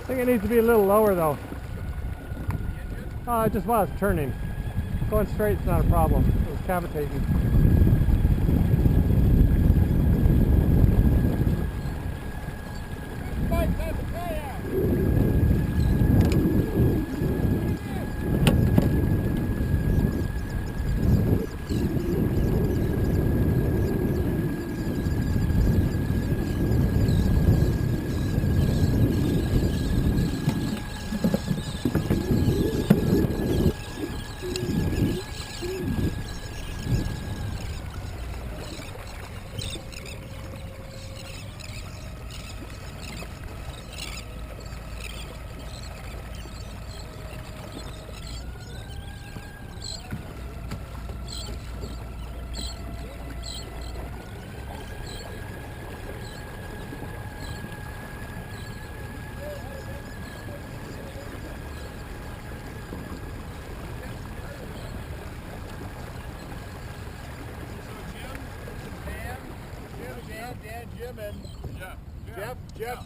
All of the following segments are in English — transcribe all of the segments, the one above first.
think it needs to be a little lower though. Just while it's turning. Going straight is not a problem. It was cavitating. Jim and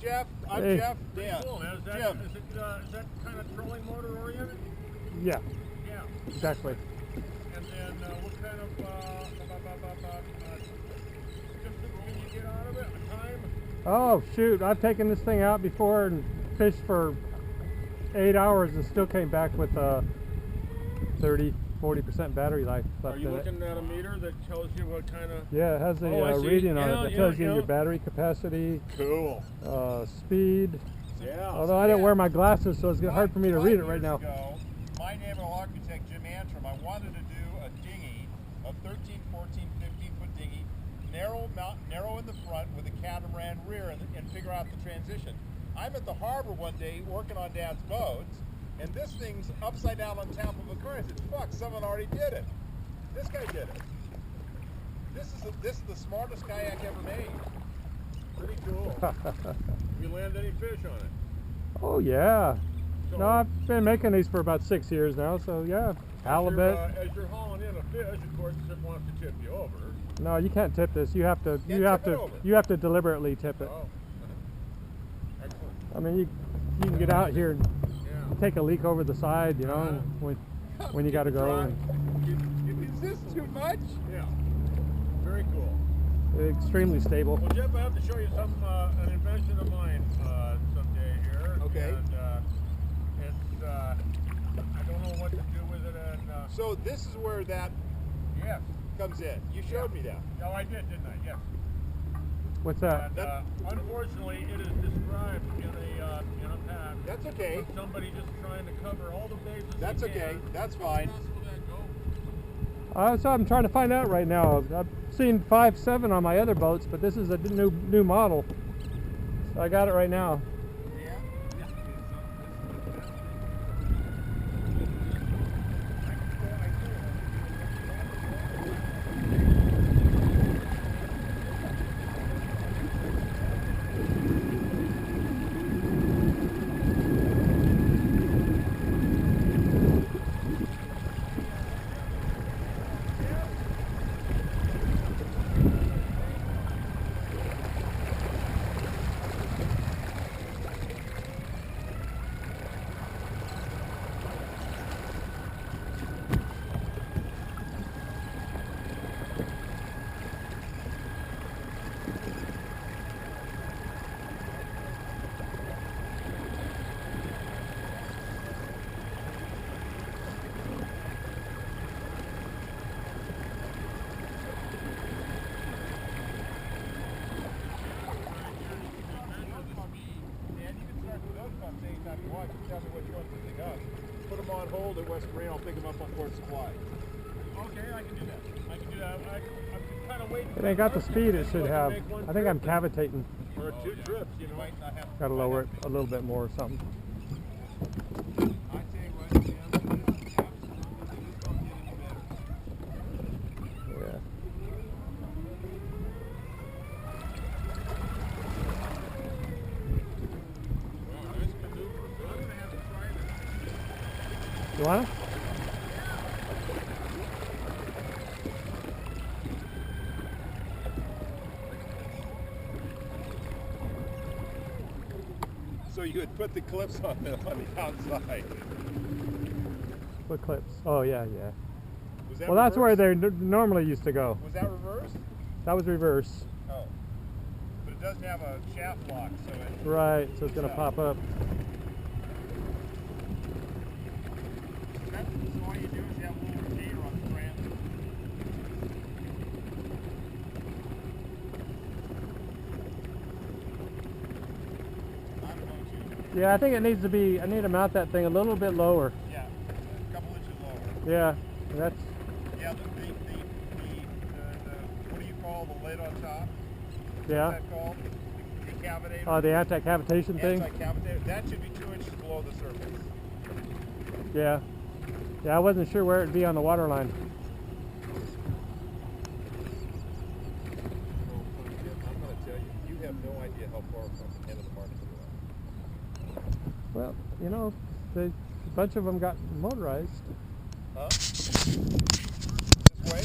Jeff. I'm Hey. Jeff. Dan. Cool, man. Is that kind of trolling motor oriented? Yeah, Yeah. exactly. And then what kind of distance can you get out of it? A time? Oh shoot, I've taken this thing out before and fished for 8 hours and still came back with 30-40% battery life left Are you in it. looking at a meter that tells you what kind of... Yeah, it has a Oh, I see. reading on Yeah, it that yeah, tells you yeah. your battery capacity, Cool. speed. Yeah. Although I didn't wear my glasses, so it's hard for me to read it right now. Ago, my naval architect, Jim Antrim, I wanted to do a dinghy, a 13, 14, 15-foot dinghy, narrow in the front with a catamaran rear and figure out the transition. I'm at the harbor one day working on Dad's boats, and this thing's upside down on top of a current. I said, fuck, someone already did it. This guy did it. This is the smartest kayak ever made. Pretty cool. Have you landed any fish on it? Oh yeah. So, No, I've been making these for about 6 years now, so yeah. Halibut. As you're hauling in a fish, of course, it wants to tip you over. No, you can't tip this. You have to. Can't tip it over. You have to deliberately tip it. Oh. Excellent. I mean, you can get out here and Yeah. take a leak over the side, you know, when you got to go. Is this too much? Yeah. Very cool. Extremely stable. Well, Jeff, I have to show you an invention of mine someday here. Okay. And it's, I don't know what to do with it. And So this is where that yes. comes in. You showed me that. Oh, I did, didn't I? Yes. What's that? And unfortunately, it is described in a pack. That's okay. With somebody just trying to cover all the bases. That's they okay. can. That's fine. How fast will that go? So I'm trying to find out right now. I've seen 5.7 on my other boats, but this is a new model. So I got it right now. Yeah. Put them on hold at West Marine. I'll pick them up on Port Supply. Okay, I can do that. I can do that. I'm kind of waiting. It ain't got the speed it should have. I think I'm cavitating. For two trips, you know. Might not have. Got to lower it a little bit more or something. I tell you what, man, this is absolutely, this don't get any better. Yeah. Wow, nice maneuver. So I'm gonna have to try this. You want it? So So you would put the clips on the outside. What clips? Oh yeah, yeah. Was that Well, that's where reversed? they normally used to go. Was that reversed? That was reverse. Oh. But it doesn't have a shaft lock, so it... Right, so it's going to pop up. So all you do is you have a little rotator on the front. I don't know, Yeah, I think it needs to be, I need to mount that thing a little bit lower. yeah, a couple inches lower. Yeah, that's, Yeah, the what do you call the lid on top? yeah. What's that called? The cavitator? Oh, the anti-cavitation thing? Anti-cavitator. That should be 2 inches below the surface. Yeah. Yeah, I wasn't sure where it'd be on the water line. I'm going to tell you, you have no idea how far from the end of the market you are. Well, you know, a bunch of them got motorized. Huh? This way?